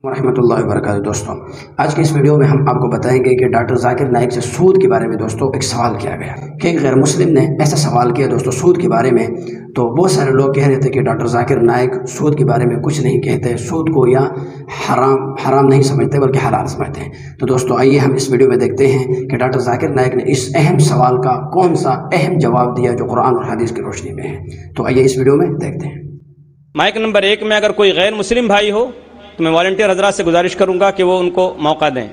ورحمۃ اللہ وبرکاتہ۔ دوستوں، آج کے اس ویڈیو میں ہم آپ کو بتائیں گے کہ ڈاکٹر ذاکر نائک سے سود کے بارے میں دوستوں ایک سوال کیا گیا کہ ایک غیر مسلم نے ایسا سوال کیا دوستوں سود کے بارے میں، تو بہت سارے لوگ کہہ رہے تھے کہ ڈاکٹر ذاکر نائک سود کے بارے میں کچھ نہیں کہتے، سود کو یا حرام نہیں سمجھتے بلکہ حلال سمجھتے ہیں۔ تو دوستوں آئیے ہم اس ویڈیو میں دیکھتے ہیں کہ ڈاکٹر ذاکر نائک نے اس اہم سوال کا کون سا اہم جواب دیا جو قرآن اور حدیث کی روشنی میں ہے۔ تو آئیے اس ویڈیو میں دیکھتے ہیں۔ مائک نمبر 1 میں اگر کوئی غیر مسلم بھائی ہو تو میں والنٹیئر حضرات سے گزارش کروں گا کہ وہ ان کو موقع دیں۔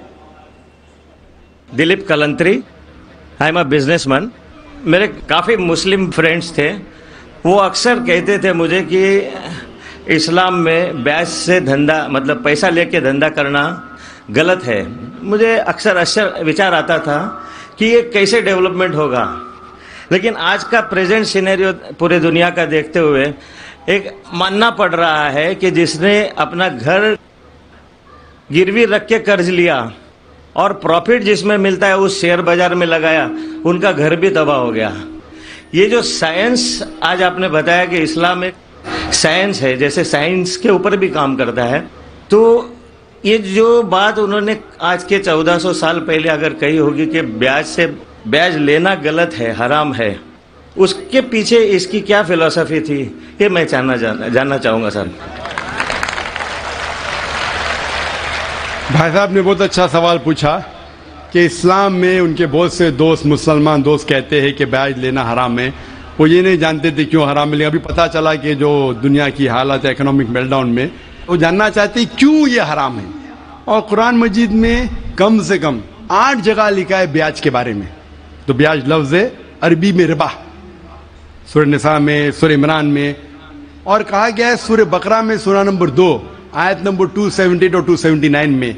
Dilip Kalantri, I am a businessman. میرے کافی مسلم فرینڈس تھے، وہ اکثر کہتے تھے مجھے کہ اسلام میں بیعت سے دھندا مطلب پیسہ لے کے دھندا کرنا غلط ہے۔ مجھے اکثر وچار آتا تھا کہ یہ کیسے ڈیولپمنٹ ہوگا، لیکن آج کا پریزنٹ سینیریو پورے دنیا کا دیکھتے ہوئے ایک ماننا پڑ رہا ہے کہ جس نے اپنا گھر گروی رکھ کے قرض لیا اور پروفٹ جس میں ملتا ہے اس شیئر بازار میں لگایا، ان کا گھر بھی تباہ ہو گیا۔ یہ جو سائنس آج آپ نے بتایا کہ اسلام ایک سائنس ہے، جیسے سائنس کے اوپر بھی کام کرتا ہے، تو یہ جو بات انہوں نے آج کے 1400 سال پہلے اگر کہی ہوگی کہ بیاج لینا غلط ہے، حرام ہے، اس کے پیچھے اس کی کیا فلسفی تھی، یہ میں جاننا چاہوں گا سر۔ بھائی صاحب نے بہت اچھا سوال پوچھا کہ اسلام میں ان کے بہت سے دوست مسلمان دوست کہتے ہیں کہ بیعت لینا حرام ہے، وہ یہ نہیں جانتے تھے کیوں حرام ہے، لیکن ابھی پتہ چلا کہ جو دنیا کی حالت ہے اکنامک میلٹ ڈاؤن میں، وہ جاننا چاہتے ہیں کیوں یہ حرام ہے۔ اور قرآن مجید میں کم سے کم 8 جگہ لکھا ہے بیاج کے بارے میں۔ تو بیاج لفظ ہے عربی میں ربا، سورہ نساء میں، سورہ عمران میں، اور کہا گیا ہے سورہ بقرہ میں سورہ نمبر 2 آیت نمبر 278 اور 279 میں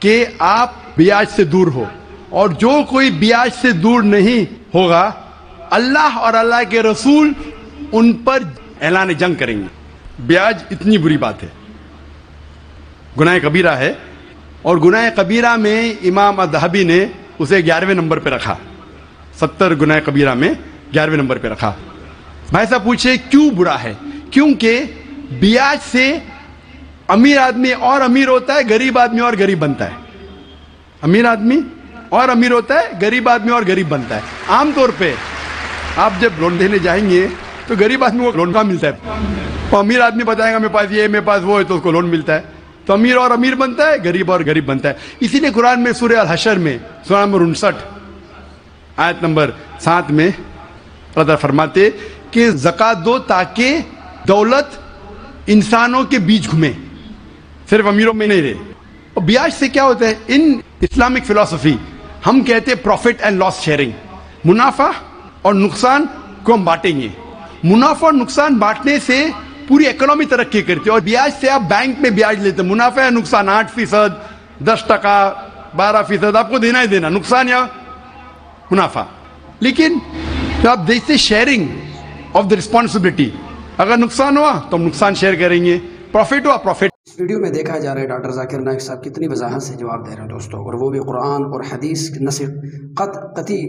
کہ آپ بیاج سے دور ہو، اور جو کوئی بیاج سے دور نہیں ہوگا اللہ اور اللہ کے رسول ان پر اعلان جنگ کریں گے۔ بیاج اتنی بری بات ہے، گناہ کبیرہ ہے، اور گناہ کبیرہ میں امام الذہبی نے اسے 11ویں نمبر پہ رکھا، 70 گناہ کبیرہ میں 11ویں نمبر پہ رکھا۔ بھائی صاحب پوچھے کیوں برا ہے؟ کیونکہ بیاج سے امیر آدمی اور امیر ہوتا ہے، غریب آدمی اور غریب بنتا ہے۔ امیر آدمی اور امیر ہوتا ہے، غریب آدمی اور غریب بنتا ہے۔ عام طور پہ آپ جب لون دینے جائیں گے تو غریب آدمی کو لون کا ملتا ہے، تو امیر آدمی بتائے گا میرے پاس یہ میرے پاس وہ ہے، تو اس کو لون ملتا ہے۔ تو امیر اور امیر بنتا ہے، غریب اور غریب بنتا ہے۔ اسی لیے قرآن میں سورہ الحشر میں سورہ نمبر 59 آیت نمبر 7 میں اللہ فرماتے کہ زکوٰۃ دو تاکہ دولت انسانوں کے بیچ گھومے، صرف امیروں میں نہیں رہے۔ اور بیاج سے کیا ہوتا ہے؟ ان اسلامک فلسفی ہم کہتے ہیں پروفٹ اینڈ لاس شیئرنگ، منافع اور نقصان کو ہم بانٹیں گے۔ منافع اور نقصان بانٹنے سے پوری اکنامی ترقی کرتی ہے، اور بیاج سے آپ بینک میں بیاج لیتے ہیں، منافع یا نقصان 8%، 10%، 12% آپ کو دینا ہی دینا، نقصان یا منافع۔ لیکن تو آپ دیکھتے شیئرنگ آف دا رسپانسبلٹی، اگر نقصان ہوا تو ہم نقصان شیئر کریں گے، پروفٹ ہوا پروفٹ۔ اس ویڈیو میں دیکھا جا رہا ہے ڈاکٹر ذاکر نائک صاحب کتنی وضاحت سے جواب دے رہے ہیں دوستوں، اور وہ بھی قرآن اور حدیث کی نص قطعی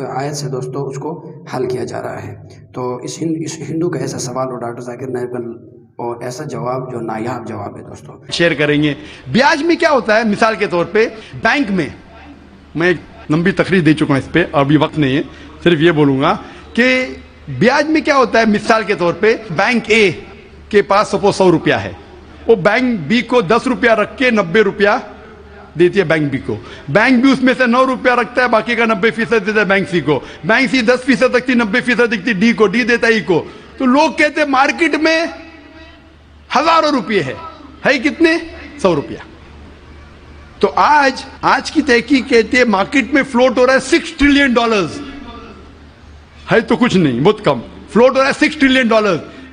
آیت سے دوستوں اس کو حل کیا جا رہا ہے۔ تو اس ہندو کا ایسا سوال اور ڈاکٹر ذاکر نائک اور ایسا جواب جو نایاب جواب ہے دوستوں شیئر کریں گے۔ بیاج میں کیا ہوتا ہے؟ مثال کے طور پہ بینک میں، میں ایک لمبی تقریر دے چکا ہوں اس پہ، ابھی وقت نہیں ہے، صرف یہ بولوں گا کہ بیاج میں کیا ہوتا ہے۔ مثال کے طور پہ بینک اے کے پاس سپوز 100 روپیہ ہے، وہ بینک بی کو 10 روپیہ رکھ کے 90 روپیہ دیتی ہے بینک بی کو، بینک بی اس میں سے 9 روپیہ رکھتا ہے، باقی کا 90% دیتا ہے بینک سی کو، بینک سی 10% رکھتی، 90% رکھتی ڈی کو، ڈی دیتا ای کو۔ تو لوگ کہتے ہیں مارکیٹ میں ہزاروں روپیے ہے کتنے؟ 100 روپیہ۔ تو آج کی تحقیق کہتے ہیں مارکیٹ میں فلوٹ ہو رہا ہے $6 ٹریلین، ہے تو کچھ نہیں، بہت کم فلوٹ ہو رہا ہے $6 ٹریلین۔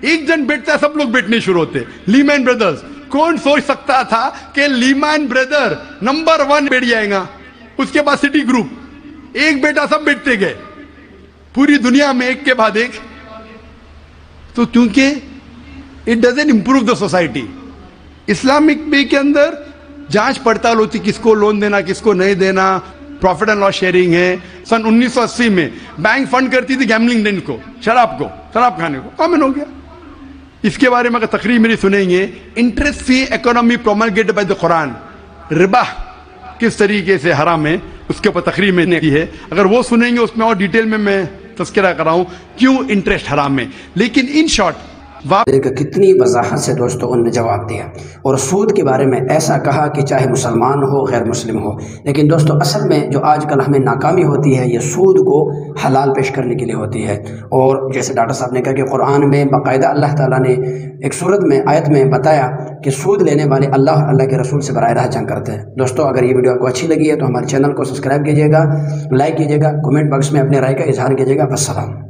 ایک جن بیٹھتا ہے سب لوگ بیٹھنے شروع ہوتے۔ لیمین بردرز، کون سوچ سکتا تھا کہ لیمین بردر نمبر 1 بیٹھ جائے گا، اس کے بعد سٹی گروپ، ایک بیٹا سب بیٹھتے گئے پوری دنیا میں ایک کے بعد ایک۔ تو کیونکہ it doesn't improve the society. Islamic way کے اندر جانچ پڑتال ہوتی کس کو لون دینا کس کو نہیں دینا، پروفٹ اینڈ لاس شیئرنگ ہے۔ سن 1980 میں بینک فنڈ کرتی تھی گیملنگ دن کو، شراب کھانے کو، کامن ہو گیا۔ اس کے بارے میں اگر تقریر میری سنیں گے، interest free economy promulgated by the Quran, ربا کس طریقے سے حرام ہے، اس کے اوپر تقریر میں نے کی ہے. اگر وہ سنیں گے اس میں اور ڈیٹیل میں تذکرہ کر رہا ہوں کیوں انٹرسٹ حرام ہے. لیکن ان شارٹ کتنی وضاحت سے دوستو ان نے جواب دیا، اور سود کے بارے میں ایسا کہا کہ چاہے مسلمان ہو غیر مسلم ہو. لیکن دوستو اصل میں جو آج کل ہمیں ناکامی ہوتی ہے یہ سود کو حلال پیش کرنے کے لیے ہوتی ہے. اور جیسے ڈاکٹر صاحب نے کہا کہ قرآن میں باقاعدہ اللہ تعالیٰ نے ایک صورت میں آیت میں بتایا کہ سود لینے والے اللہ اور اللہ کے رسول سے براہ راست جنگ کرتے ہیں. دوستو اگر یہ ویڈیو آپ کو اچھی لگی ہے تو ہمارے چینل کو سبسکرائب کیجیے گا، لائک کیجیے گا، کمنٹ باکس میں اپنے رائے کا اظہار کیجیے گا. السلام.